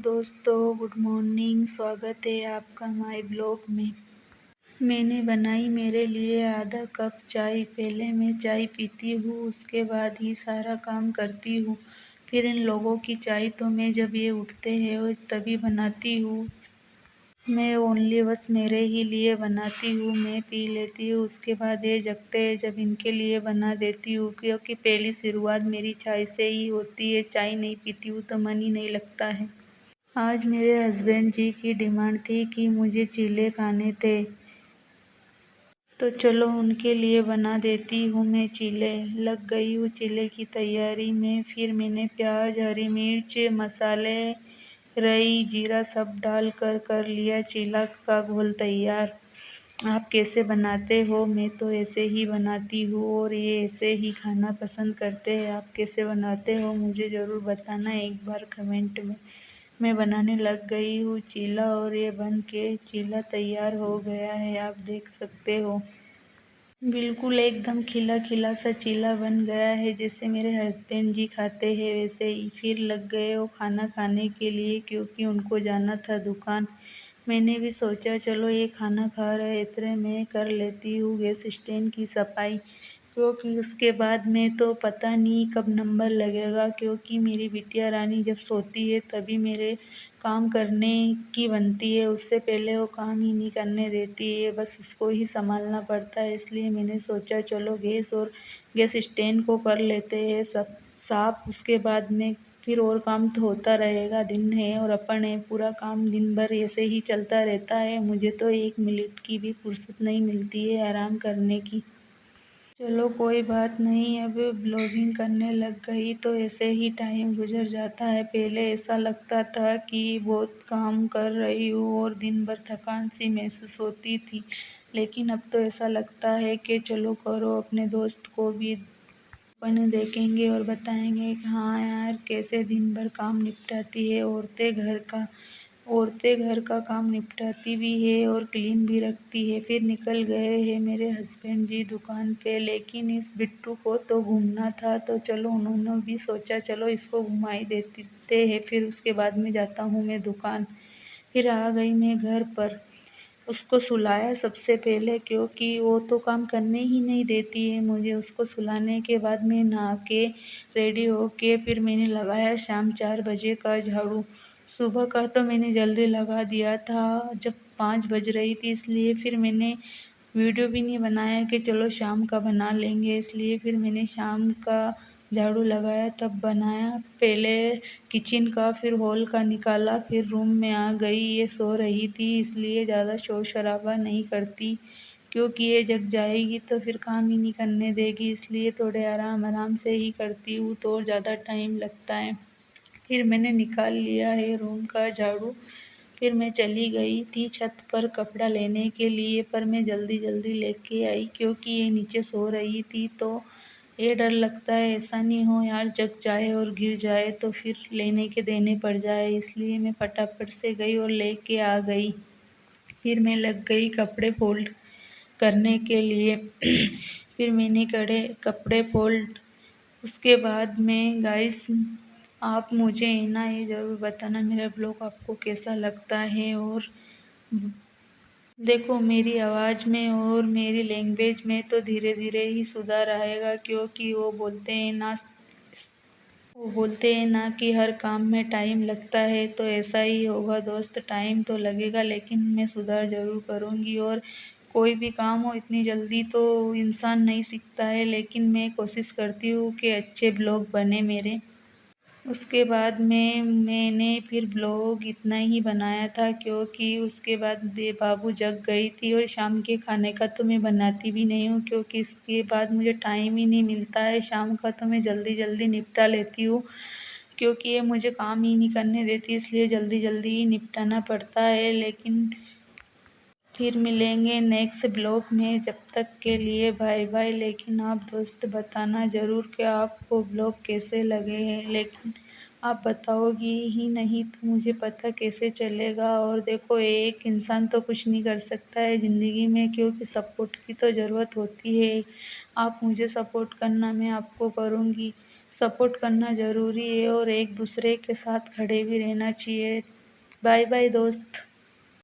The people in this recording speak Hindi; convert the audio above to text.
दोस्तों, गुड मॉर्निंग। स्वागत है आपका माय ब्लॉग में। मैंने बनाई मेरे लिए आधा कप चाय। पहले मैं चाय पीती हूँ, उसके बाद ही सारा काम करती हूँ। फिर इन लोगों की चाय तो मैं जब ये उठते हैं तभी बनाती हूँ। मैं ओनली बस मेरे ही लिए बनाती हूँ, मैं पी लेती हूँ। उसके बाद ये जगते हैं जब इनके लिए बना देती हूँ, क्योंकि पहली शुरुआत मेरी चाय से ही होती है। चाय नहीं पीती हूँ तो मन ही नहीं लगता है। आज मेरे हस्बैंड जी की डिमांड थी कि मुझे चीले खाने थे, तो चलो उनके लिए बना देती हूँ मैं चीले। लग गई हूँ चीले की तैयारी में। फिर मैंने प्याज, हरी मिर्च, मसाले, राई, जीरा सब डाल कर लिया चीला का घोल तैयार। आप कैसे बनाते हो? मैं तो ऐसे ही बनाती हूँ और ये ऐसे ही खाना पसंद करते हैं। आप कैसे बनाते हो मुझे ज़रूर बताना एक बार कमेंट में। मैं बनाने लग गई हूँ चीला और ये बन के चीला तैयार हो गया है, आप देख सकते हो। बिल्कुल एकदम खिला खिला सा चीला बन गया है, जैसे मेरे हस्बैंड जी खाते हैं वैसे ही। फिर लग गए वो खाना खाने के लिए, क्योंकि उनको जाना था दुकान। मैंने भी सोचा चलो ये खाना खा रहे इतने मैं कर लेती हूँ गैस स्टैंड की सफाई, क्योंकि उसके बाद में तो पता नहीं कब नंबर लगेगा। क्योंकि मेरी बिटिया रानी जब सोती है तभी मेरे काम करने की बनती है, उससे पहले वो काम ही नहीं करने देती है, बस उसको ही संभालना पड़ता है। इसलिए मैंने सोचा चलो गैस स्टैंड को कर लेते हैं सब साफ। उसके बाद में फिर और काम तो होता रहेगा, दिन है और अपन है, पूरा काम दिन भर ऐसे ही चलता रहता है। मुझे तो 1 मिनट की भी फुर्सत नहीं मिलती है आराम करने की। चलो कोई बात नहीं, अब ब्लॉगिंग करने लग गई तो ऐसे ही टाइम गुजर जाता है। पहले ऐसा लगता था कि बहुत काम कर रही हूँ और दिन भर थकान सी महसूस होती थी, लेकिन अब तो ऐसा लगता है कि चलो करो। अपने दोस्त को भी अपन देखेंगे और बताएंगे कि हाँ यार कैसे दिन भर काम निपटाती है औरतें घर का काम निपटाती भी है और क्लीन भी रखती है। फिर निकल गए हैं मेरे हस्बैंड जी दुकान पे, लेकिन इस बिट्टू को तो घूमना था, तो चलो उन्होंने भी सोचा चलो इसको घुमा ही देते हैं। फिर उसके बाद में जाता हूँ मैं दुकान। फिर आ गई मैं घर पर, उसको सुलाया सबसे पहले, क्योंकि वो तो काम करने ही नहीं देती है मुझे। उसको सुलाने के बाद मैं नहा के रेडी होके फिर मैंने लगाया शाम 4 बजे का झाड़ू। सुबह का तो मैंने जल्दी लगा दिया था जब 5 बज रही थी, इसलिए फिर मैंने वीडियो भी नहीं बनाया कि चलो शाम का बना लेंगे। इसलिए फिर मैंने शाम का झाड़ू लगाया तब बनाया। पहले किचन का फिर हॉल का निकाला, फिर रूम में आ गई। ये सो रही थी इसलिए ज़्यादा शोर शराबा नहीं करती, क्योंकि ये जग जाएगी तो फिर काम ही नहीं करने देगी। इसलिए थोड़े आराम आराम से ही करती हूँ तो और ज़्यादा टाइम लगता है। फिर मैंने निकाल लिया है रूम का झाड़ू। फिर मैं चली गई थी छत पर कपड़ा लेने के लिए, पर मैं जल्दी जल्दी लेके आई, क्योंकि ये नीचे सो रही थी तो ये डर लगता है ऐसा नहीं हो यार जग जाए और गिर जाए तो फिर लेने के देने पड़ जाए। इसलिए मैं फटाफट से गई और लेके आ गई। फिर मैं लग गई कपड़े फोल्ड करने के लिए। फिर मैंने कपड़े फोल्ड। उसके बाद में गाइस, आप मुझे है ना ये ज़रूर बताना मेरा ब्लॉग आपको कैसा लगता है। और देखो मेरी आवाज़ में और मेरी लैंग्वेज में तो धीरे धीरे ही सुधार आएगा, क्योंकि वो बोलते हैं ना कि हर काम में टाइम लगता है, तो ऐसा ही होगा दोस्त, टाइम तो लगेगा लेकिन मैं सुधार ज़रूर करूँगी। और कोई भी काम हो इतनी जल्दी तो इंसान नहीं सीखता है, लेकिन मैं कोशिश करती हूँ कि अच्छे ब्लॉग बने मेरे। उसके बाद में मैंने फिर ब्लॉग इतना ही बनाया था, क्योंकि उसके बाद बाबू जग गई थी और शाम के खाने का तो मैं बनाती भी नहीं हूँ, क्योंकि इसके बाद मुझे टाइम ही नहीं मिलता है। शाम का तो मैं जल्दी जल्दी निपटा लेती हूँ, क्योंकि ये मुझे काम ही नहीं करने देती, इसलिए जल्दी जल्दी ही निपटाना पड़ता है। लेकिन फिर मिलेंगे नेक्स्ट ब्लॉग में, जब तक के लिए बाय बाय। लेकिन आप दोस्त बताना ज़रूर कि आपको ब्लॉग कैसे लगे हैं, लेकिन आप बताओगी ही नहीं तो मुझे पता कैसे चलेगा। और देखो एक इंसान तो कुछ नहीं कर सकता है ज़िंदगी में, क्योंकि सपोर्ट की तो ज़रूरत होती है। आप मुझे सपोर्ट करना, मैं आपको करूँगी। सपोर्ट करना ज़रूरी है और एक दूसरे के साथ खड़े भी रहना चाहिए। बाय बाय दोस्त।